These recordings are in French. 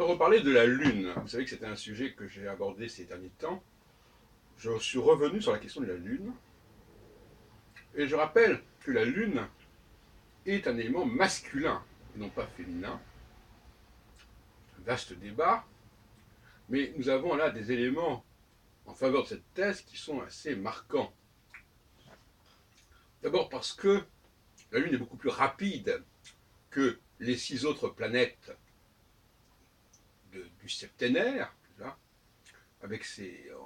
reparler de la Lune. Vous savez que c'était un sujet que j'ai abordé ces derniers temps. Je suis revenu sur la question de la Lune. Et je rappelle que la Lune est un élément masculin, et non pas féminin. Un vaste débat. Mais nous avons là des éléments en faveur de cette thèse qui sont assez marquants. D'abord parce que la Lune est beaucoup plus rapide que les 6 autres planètes du septénaire, avec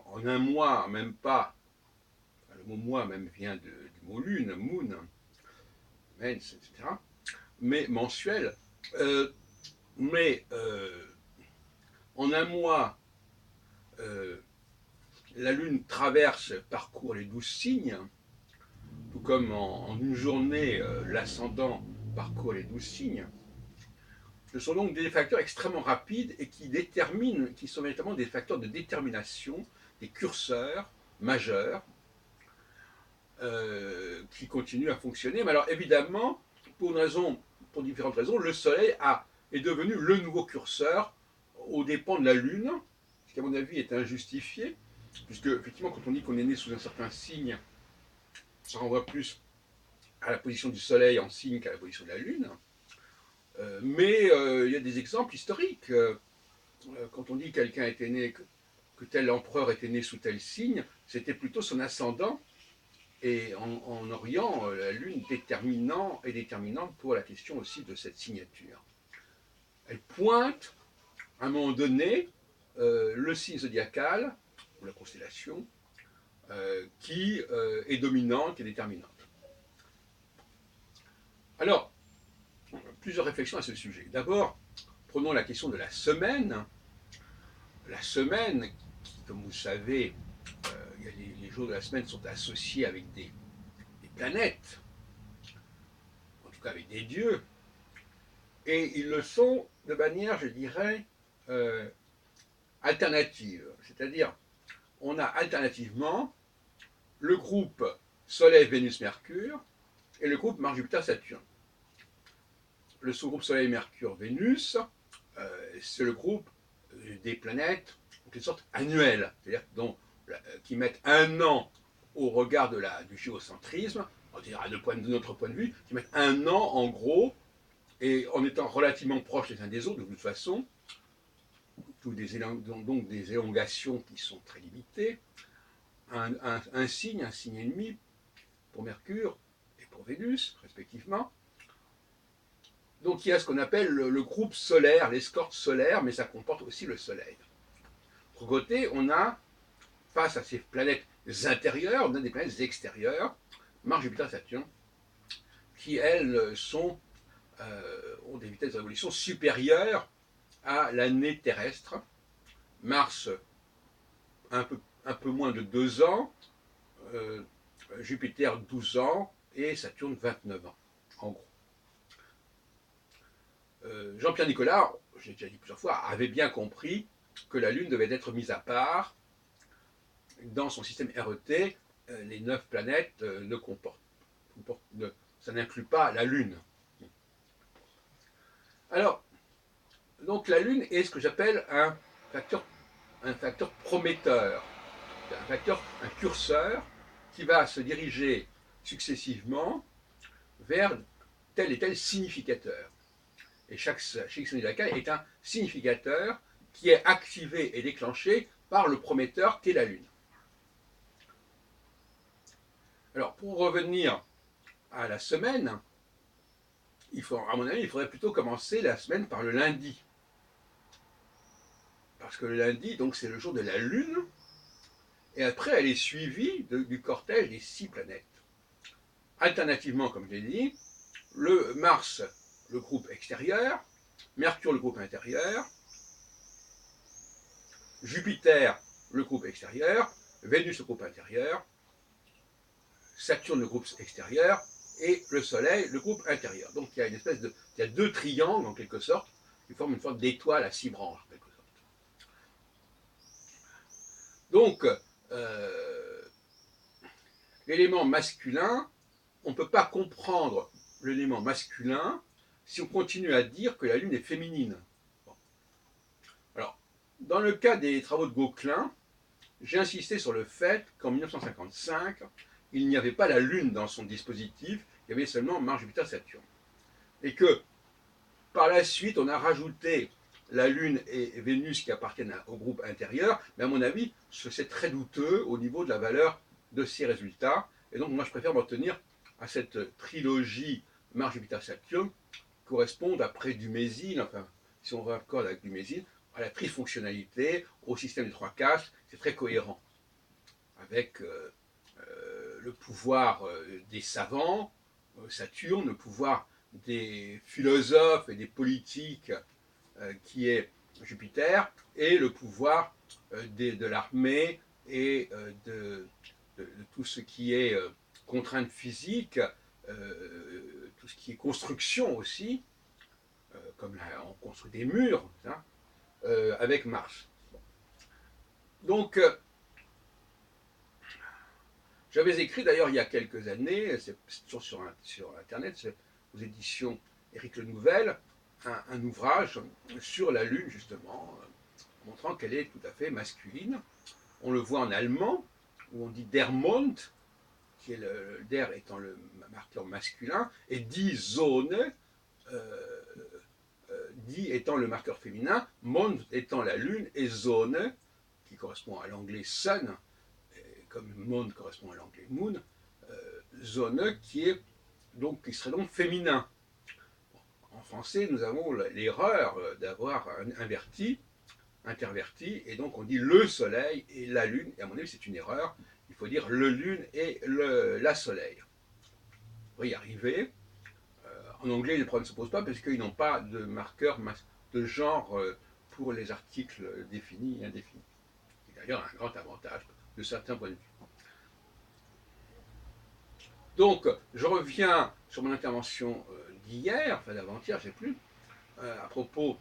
en un mois, même pas, le mot mois même vient du mot lune, moon, mens, etc., mais mensuel. Euh, mais en un mois, euh, la lune parcourt les 12 signes, tout comme en une journée, l'ascendant parcourt les 12 signes. Ce sont donc des facteurs extrêmement rapides et qui sont véritablement des facteurs de détermination, des curseurs majeurs qui continuent à fonctionner. Mais alors évidemment, pour différentes raisons, le Soleil est devenu le nouveau curseur aux dépens de la Lune, ce qui à mon avis est injustifié, puisque effectivement quand on dit qu'on est né sous un certain signe, ça renvoie plus à la position du Soleil en signe qu'à la position de la Lune. Mais il y a des exemples historiques. Quand on dit que quelqu'un était né, que tel empereur était né sous tel signe, c'était plutôt son ascendant. Et en Orient, la Lune est déterminante pour la question aussi de cette signature. Elle pointe, à un moment donné, le signe zodiacal, ou la constellation, qui est dominante et déterminante. Alors, plusieurs réflexions à ce sujet. D'abord, prenons la question de la semaine. La semaine, qui, comme vous le savez, les jours de la semaine sont associés avec des planètes, en tout cas avec des dieux, et ils le sont de manière, je dirais, alternative. C'est-à-dire, on a alternativement le groupe Soleil, Vénus, Mercure et le groupe Mars, Jupiter, Saturne. Le sous-groupe Soleil, Mercure, Vénus, c'est le groupe des planètes, en quelque sorte, annuelles, c'est-à-dire qui mettent un an au regard du géocentrisme, on dirait de notre point de vue, qui mettent un an en gros, et en étant relativement proches les uns des autres, de toute façon, donc des élongations qui sont très limitées, un signe et demi pour Mercure et pour Vénus, respectivement. Donc il y a ce qu'on appelle le groupe solaire, l'escorte solaire, mais ça comporte aussi le Soleil. De l'autre côté, on a, face à ces planètes intérieures, on a des planètes extérieures, Mars, Jupiter, Saturne, qui elles ont des vitesses de révolution supérieures à l'année terrestre. Mars, un peu moins de 2 ans, Jupiter 12 ans et Saturne 29 ans, en gros. Jean-Pierre Nicolas, j'ai déjà dit plusieurs fois, avait bien compris que la Lune devait être mise à part. Dans son système RET, les 9 planètes ça n'inclut pas la Lune. Alors, donc la Lune est ce que j'appelle un facteur prometteur, un curseur qui va se diriger successivement vers tel et tel significateur. Et chaque signe zodiacal est un significateur qui est activé et déclenché par le prometteur qu'est la Lune. Alors, pour revenir à la semaine, à mon avis, il faudrait plutôt commencer la semaine par le lundi. Parce que le lundi, donc, c'est le jour de la Lune, et après, elle est suivie du cortège des 6 planètes. Alternativement, comme je l'ai dit, le Mars, le groupe extérieur, Mercure, le groupe intérieur, Jupiter, le groupe extérieur, Vénus, le groupe intérieur, Saturne, le groupe extérieur, et le Soleil, le groupe intérieur. Donc il y a il y a 2 triangles, en quelque sorte, qui forment une forme d'étoile à 6 branches, en quelque sorte. Donc, l'élément masculin, on ne peut pas comprendre l'élément masculin si on continue à dire que la Lune est féminine. Bon. Dans le cas des travaux de Gauquelin, j'ai insisté sur le fait qu'en 1955, il n'y avait pas la Lune dans son dispositif, il y avait seulement Mars, Jupiter, Saturne. Et que par la suite, on a rajouté la Lune et Vénus qui appartiennent au groupe intérieur, mais à mon avis, c'est très douteux au niveau de la valeur de ces résultats. Et donc, moi, je préfère m'en tenir à cette trilogie Mars, Jupiter, Saturne, qui correspond, d'après Dumézil, enfin, si on raccorde avec Dumézil, à la trifonctionnalité, au système des trois castes, c'est très cohérent avec le pouvoir des savants, Saturne, le pouvoir des philosophes et des politiques qui est Jupiter, et le pouvoir de l'armée et de tout ce qui est contrainte physique, tout ce qui est construction aussi, comme là, on construit des murs, hein, avec Mars. Donc, j'avais écrit d'ailleurs il y a quelques années, c'est toujours sur Internet, c'est aux éditions Éric Le Nouvel, un ouvrage sur la Lune, justement, montrant qu'elle est tout à fait masculine. On le voit en allemand, où on dit der Mond, qui est le der étant le marqueur masculin, et die Sonne, die étant le marqueur féminin, Mond étant la Lune, et Sonne, qui correspond à l'anglais sun, comme Mond correspond à l'anglais moon, Sonne qui serait donc féminin. En français, nous avons l'erreur d'avoir interverti, et donc on dit le soleil et la lune, et à mon avis c'est une erreur, il faut dire le lune et la soleil. On va y arriver. En anglais, le problème ne se pose pas parce qu'ils n'ont pas de marqueur de genre pour les articles définis et indéfinis. C'est d'ailleurs un grand avantage de certains points de vue. Donc, je reviens sur mon intervention d'hier, enfin d'avant-hier, je ne sais plus, à propos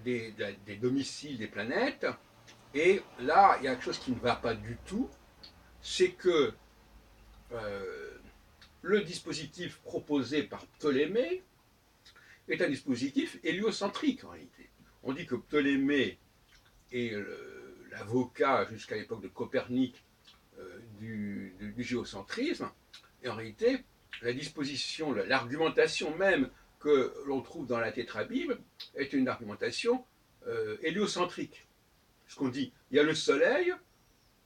des domiciles des planètes. Et là, il y a quelque chose qui ne va pas du tout, c'est que le dispositif proposé par Ptolémée est un dispositif héliocentrique en réalité. On dit que Ptolémée est l'avocat jusqu'à l'époque de Copernic du géocentrisme, et en réalité, la disposition, l'argumentation même que l'on trouve dans la tétrabible est une argumentation héliocentrique. Ce qu'on dit, il y a le Soleil,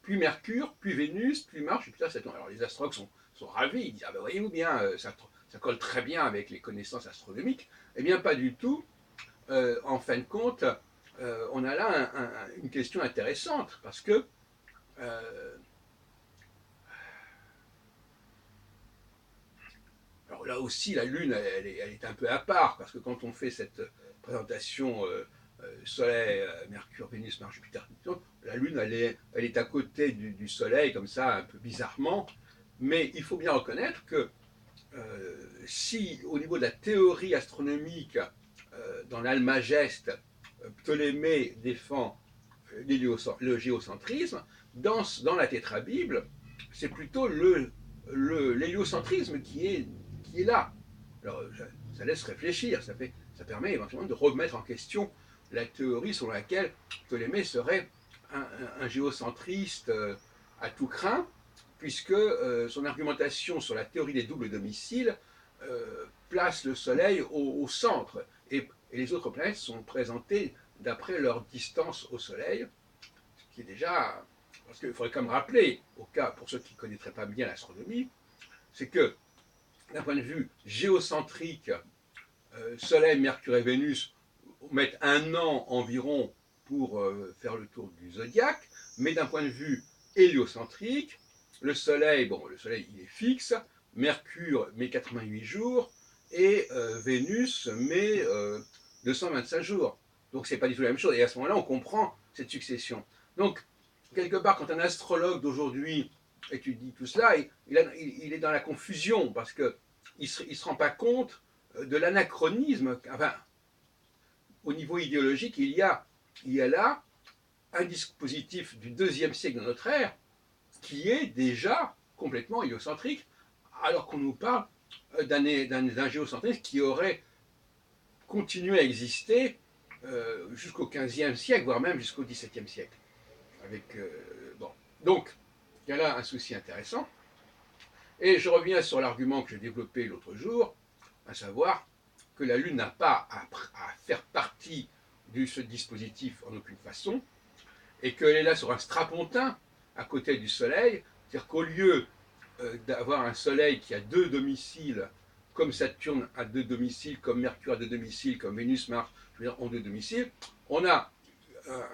puis Mercure, puis Vénus, puis Mars, Jupiter, Saturne. Alors les astrologues sont ravis, ils disent, ah ben voyez-vous bien, ça colle très bien avec les connaissances astronomiques. Eh bien pas du tout. En fin de compte, on a là une question intéressante, parce que alors là aussi, la Lune, elle est un peu à part, parce que quand on fait cette présentation Soleil, Mercure, Vénus, Mars, Jupiter, la Lune, elle est à côté du Soleil, comme ça, un peu bizarrement. Mais il faut bien reconnaître que si, au niveau de la théorie astronomique, dans l'Almageste, Ptolémée défend le géocentrisme, dans la tétrabible, c'est plutôt l'héliocentrisme qui est là. Alors, ça laisse réfléchir, ça permet éventuellement de remettre en question la théorie selon laquelle Ptolémée serait un géocentriste à tout craint, puisque son argumentation sur la théorie des doubles domiciles place le Soleil au centre, et les autres planètes sont présentées d'après leur distance au Soleil, ce qui est déjà... Parce qu'il faudrait quand même rappeler, au cas pour ceux qui ne connaîtraient pas bien l'astronomie, c'est que d'un point de vue géocentrique, Soleil, Mercure et Vénus mettent un an environ pour faire le tour du zodiaque, mais d'un point de vue héliocentrique, le Soleil il est fixe, Mercure met 88 jours et Vénus met 225 jours. Donc c'est pas du tout la même chose. Et à ce moment-là, on comprend cette succession. Donc, quelque part, quand un astrologue d'aujourd'hui étudie tout cela, il est dans la confusion parce qu'il ne se rend pas compte de l'anachronisme. Enfin, au niveau idéologique, il y a là un dispositif du deuxième siècle de notre ère qui est déjà complètement héliocentrique, alors qu'on nous parle d'un géocentrisme qui aurait continué à exister jusqu'au XVe siècle, voire même jusqu'au XVIIe siècle. Avec, bon. Donc, il y a là un souci intéressant. Et je reviens sur l'argument que j'ai développé l'autre jour, à savoir que la Lune n'a pas à faire partie de ce dispositif en aucune façon, et qu'elle est là sur un strapontin à côté du Soleil, c'est-à-dire qu'au lieu d'avoir un Soleil qui a deux domiciles, comme Saturne a deux domiciles, comme Mercure a deux domiciles, comme Vénus, Mars, je veux dire, ont deux domiciles, on a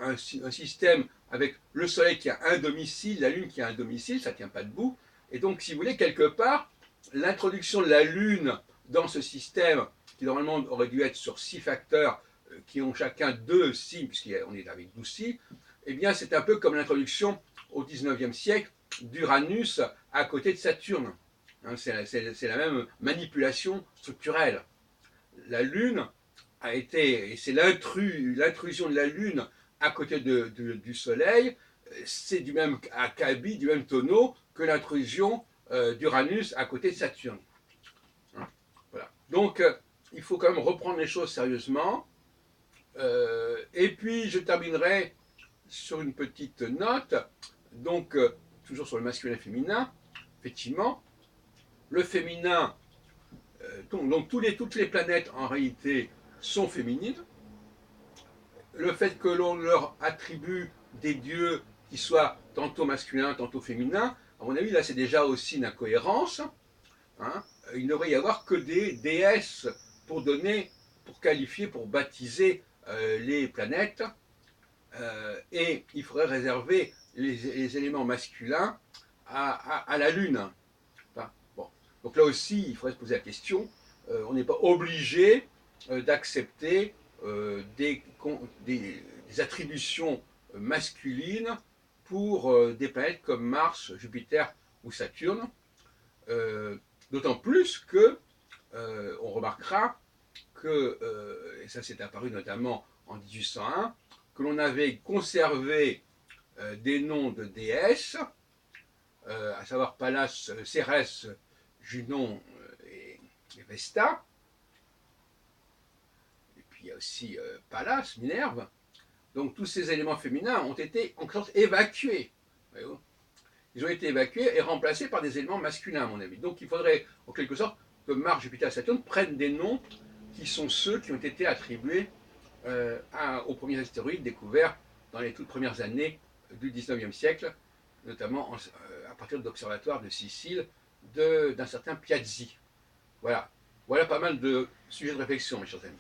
un système avec le Soleil qui a un domicile, la Lune qui a un domicile, ça ne tient pas debout. Et donc, si vous voulez, quelque part, l'introduction de la Lune dans ce système, qui normalement aurait dû être sur 6 facteurs, qui ont chacun 2 signes, puisqu'on est avec 12 signes, eh bien, c'est un peu comme l'introduction au 19e siècle d'Uranus à côté de Saturne. Hein, c'est la même manipulation structurelle. La Lune a été, et c'est l'intrusion de la Lune à côté du Soleil, c'est du même acabit, du même tonneau que l'intrusion d'Uranus à côté de Saturne. Hein, voilà. Donc, il faut quand même reprendre les choses sérieusement. Et puis, je terminerai sur une petite note. Donc, toujours sur le masculin et le féminin. Effectivement, le féminin, donc toutes les planètes en réalité sont féminines. Le fait que l'on leur attribue des dieux qui soient tantôt masculins, tantôt féminins, à mon avis, là, c'est déjà aussi une incohérence. Hein. Il ne devrait y avoir que des déesses pour donner, pour qualifier, pour baptiser les planètes. Et il faudrait réserver les éléments masculins à la Lune. Enfin, bon. Donc là aussi, il faudrait se poser la question. On n'est pas obligé d'accepter des attributions masculines pour des planètes comme Mars, Jupiter ou Saturne. D'autant plus que on remarquera que, et ça s'est apparu notamment en 1801, que l'on avait conservé des noms de déesses, à savoir Pallas, Cérès, Junon et Vesta. Et puis il y a aussi Pallas, Minerve. Donc tous ces éléments féminins ont été en quelque sorte évacués. Ils ont été évacués et remplacés par des éléments masculins, à mon avis. Donc il faudrait, en quelque sorte, que Mars, Jupiter et Saturne prennent des noms qui sont ceux qui ont été attribués aux premiers astéroïdes découverts dans les toutes premières années du 19e siècle, notamment à partir de l'observatoire de Sicile d'un certain Piazzi. Voilà. Voilà pas mal de sujets de réflexion, mes chers amis.